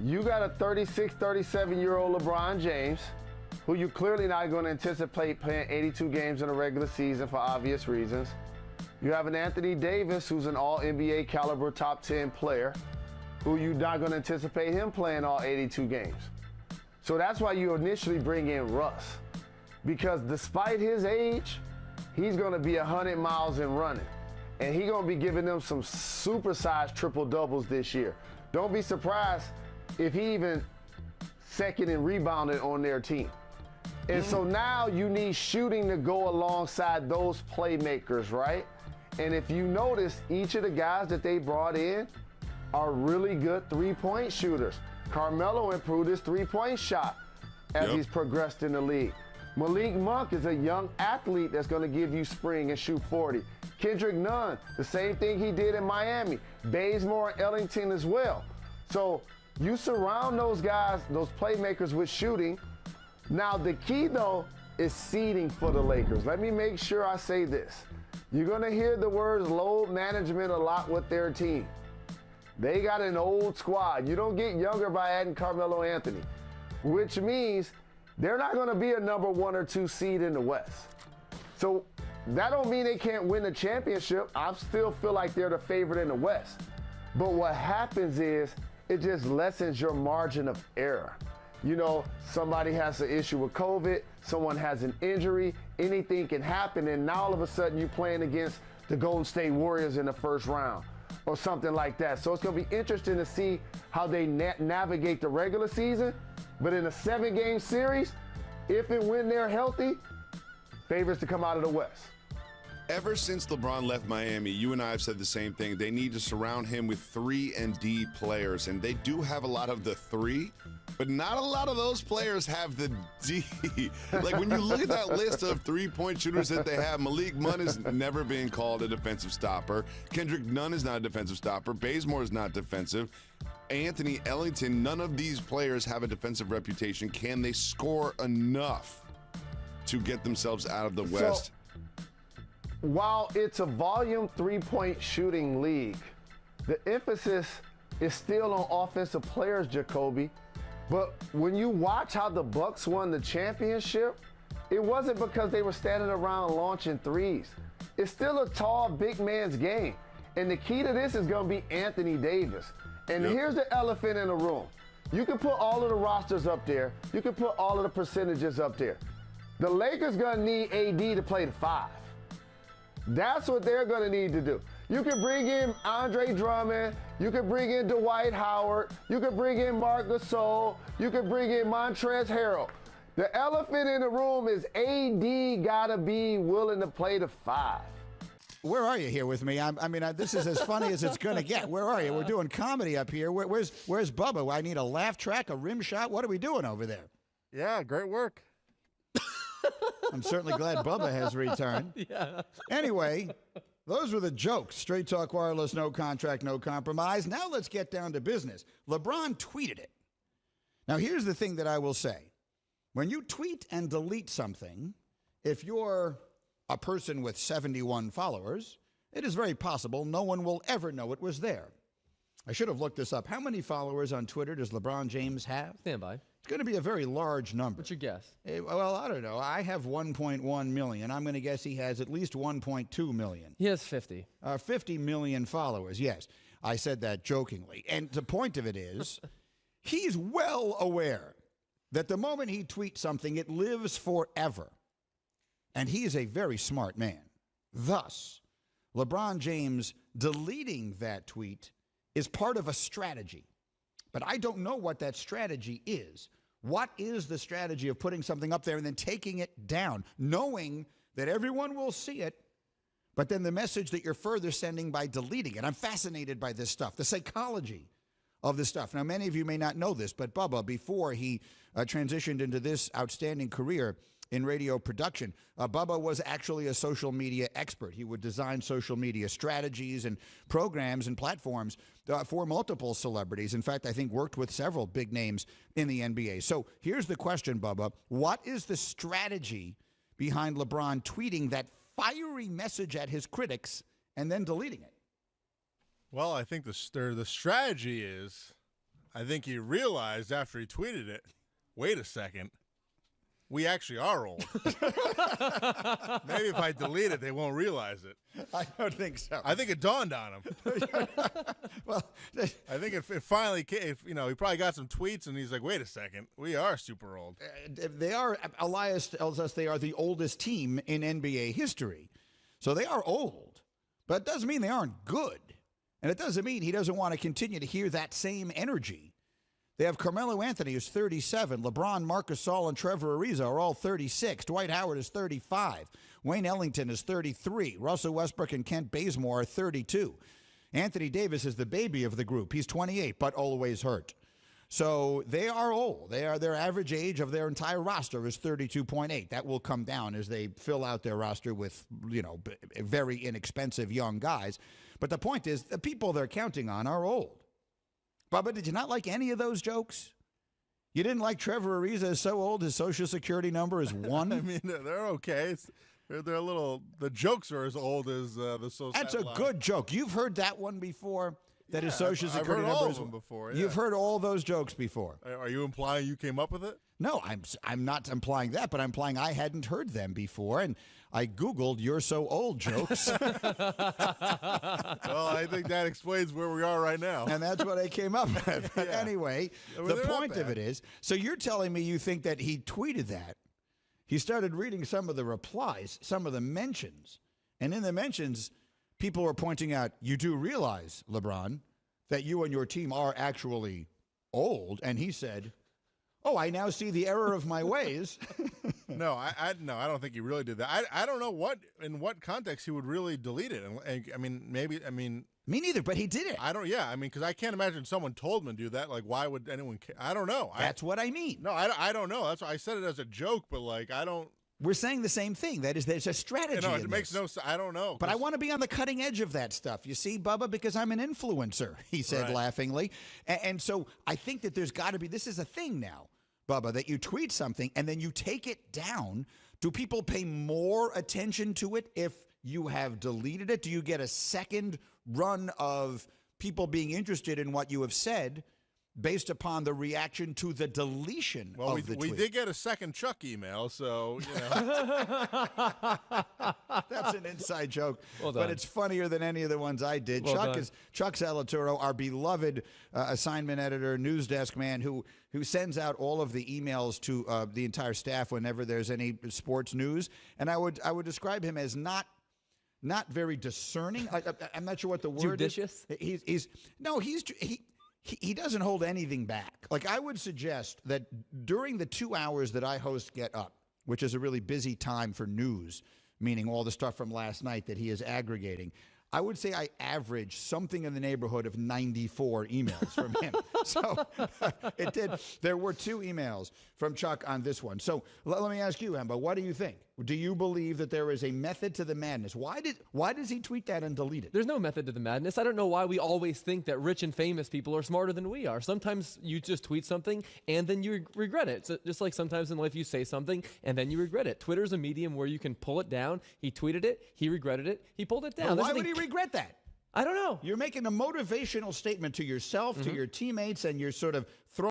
You got a 36, 37-year-old LeBron James, who you clearly not going to anticipate playing 82 games in a regular season for obvious reasons. You have an Anthony Davis, who's an all-NBA caliber top 10 player, who you're not going to anticipate him playing all 82 games. So that's why you initially bring in Russ. Because despite his age, he's going to be 100 miles and running. And he's going to be giving them some supersized triple-doubles this year. Don't be surprised if he even second in rebounding on their team. And so now you need shooting to go alongside those playmakers, right? And if you notice, each of the guys that they brought in are really good three-point shooters. Carmelo improved his three-point shot as he's progressed in the league. Malik Monk is a young athlete that's going to give you spring and shoot 40. Kendrick Nunn, the same thing he did in Miami. Bazemore and Ellington as well. So you surround those guys, those playmakers with shooting. Now the key though is seeding for the Lakers. Let me make sure I say this. You're going to hear the words load management a lot with their team. They got an old squad. You don't get younger by adding Carmelo Anthony, which means they're not going to be a number 1 or 2 seed in the West. So that don't mean they can't win the championship. I still feel like they're the favorite in the West. But what happens is it just lessens your margin of error. You know, somebody has an issue with COVID, someone has an injury, anything can happen, and now all of a sudden you're playing against the Golden State Warriors in the first round or something like that. So it's going to be interesting to see how they navigate the regular season. But in a 7-game series, if and when they're healthy, favorites to come out of the West. Ever since LeBron left Miami, you and I have said the same thing. They need to surround him with 3 and D players, and they do have a lot of the 3, but not a lot of those players have the D. Like when you look at that list of 3-point shooters that they have, Malik Monk has never been called a defensive stopper. Kendrick Nunn is not a defensive stopper. Bazemore is not defensive. Anthony Ellington, none of these players have a defensive reputation. Can they score enough to get themselves out of the West? While it's a volume 3-point shooting league, the emphasis is still on offensive players, Jacoby. But when you watch how the Bucks won the championship, it wasn't because they were standing around launching threes. It's still a tall, big man's game. And the key to this is going to be Anthony Davis. And here's the elephant in the room. You can put all of the rosters up there. You can put all of the percentages up there. The Lakers going to need AD to play the 5. That's what they're going to need to do. You can bring in Andre Drummond. You can bring in Dwight Howard. You can bring in Marc Gasol. You can bring in Montrezl Harrell. The elephant in the room is AD got to be willing to play the 5. Where are you here with me? I mean, this is as funny as it's going to get. Where are you? We're doing comedy up here. Where's Bubba? I need a laugh track, a rim shot. What are we doing over there? Yeah, great work. I'm certainly glad Bubba has returned. Yeah. Anyway, those were the jokes. Straight Talk Wireless, no contract, no compromise. Now let's get down to business. LeBron tweeted it. Now, here's the thing that I will say. When you tweet and delete something, if you're a person with 71 followers, it is very possible no one will ever know it was there. I should have looked this up. How many followers on Twitter does LeBron James have? Stand by. It's going to be a very large number. What's your guess? Well, I don't know. I have 1.1 million. I'm going to guess he has at least 1.2 million. He has 50. 50 million followers, yes. I said that jokingly. And the point of it is, he's well aware that the moment he tweets something, it lives forever. And he is a very smart man. Thus, LeBron James deleting that tweet is part of a strategy. But I don't know what that strategy is. What is the strategy of putting something up there and then taking it down, knowing that everyone will see it, but then the message that you're further sending by deleting it? I'm fascinated by this stuff, the psychology of this stuff. Now, many of you may not know this, but Bubba, before he transitioned into this outstanding career in radio production, Bubba was actually a social media expert. He would design social media strategies and programs and platforms for multiple celebrities. In fact, I think worked with several big names in the NBA. So here's the question, Bubba. What is the strategy behind LeBron tweeting that fiery message at his critics and then deleting it? Well, I think the strategy is I think he realized after he tweeted it, wait a second, we actually are old. Maybe if I delete it, they won't realize it. I don't think so. I think it dawned on him. Well, I think it finally came. He probably got some tweets, and he's like, wait a second, we are super old. they are, Elias tells us they are the oldest team in NBA history. So they are old. But it doesn't mean they aren't good. And it doesn't mean he doesn't want to continue to hear that same energy. They have Carmelo Anthony, who's 37. LeBron, Marc Gasol, and Trevor Ariza are all 36. Dwight Howard is 35. Wayne Ellington is 33. Russell Westbrook and Kent Bazemore are 32. Anthony Davis is the baby of the group. He's 28, but always hurt. So they are old. Their average age of their entire roster is 32.8. That will come down as they fill out their roster with, very inexpensive young guys. But the point is, the people they're counting on are old. Bubba, did you not like any of those jokes? You didn't like Trevor Ariza is so old his Social Security number is 1? I mean, they're okay. They're a little. The jokes are as old as the social. That's a good joke. You've heard that one before. That his Social I've Security heard number all is of them before. Yeah. You've heard all those jokes before. Are you implying you came up with it? No, I'm not implying that, but I'm implying I hadn't heard them before, and I Googled "you're so old" jokes. Well, I think that explains where we are right now. And that's what I came up with. But anyway, the point of it is, so you're telling me you think that he tweeted that. He started reading some of the replies, some of the mentions. And in the mentions, people were pointing out, you do realize, LeBron, that you and your team are actually old. And he said, oh, I now see the error of my ways. No, I don't think he really did that. I don't know in what context he would really delete it. Me neither, but he did it. Because I can't imagine someone told him to do that. Like, why would anyone care? I don't know. That's what I mean. No, I don't know. That's why I said it as a joke, but I don't. We're saying the same thing. That is, there's a strategy. It makes no sense. I don't know. But I want to be on the cutting edge of that stuff. You see, Bubba, because I'm an influencer, he said laughingly. And so I think that there's got to be, this is a thing now, Bubba, that you tweet something and then you take it down. Do people pay more attention to it if you have deleted it? Do you get a second run of people being interested in what you have said based upon the reaction to the deletion of the tweet? We did get a second Chuck email, so, That's an inside joke, Well but done. it's funnier than any of the ones I did. Well done. Chuck Salaturo, our beloved assignment editor, news desk man, who sends out all of the emails to the entire staff whenever there's any sports news. And I would describe him as not very discerning. I'm not sure what the word Judicious? is. He doesn't hold anything back. Like, I would suggest that during the 2 hours that I host Get Up, which is a really busy time for news, meaning all the stuff from last night that he is aggregating, I would say I average something in the neighborhood of 94 emails from him. So it did. There were 2 emails from Chuck on this one. So let me ask you, Emba, what do you think? Do you believe that there is a method to the madness? Why does he tweet that and delete it? There's no method to the madness. I don't know why we always think that rich and famous people are smarter than we are. Sometimes you just tweet something and then you regret it. So just like sometimes in life you say something and then you regret it. Twitter's a medium where you can pull it down. He tweeted it. He regretted it. He pulled it down. Well, why would he regret that? I don't know. You're making a motivational statement to yourself, to your teammates, and you're sort of throwing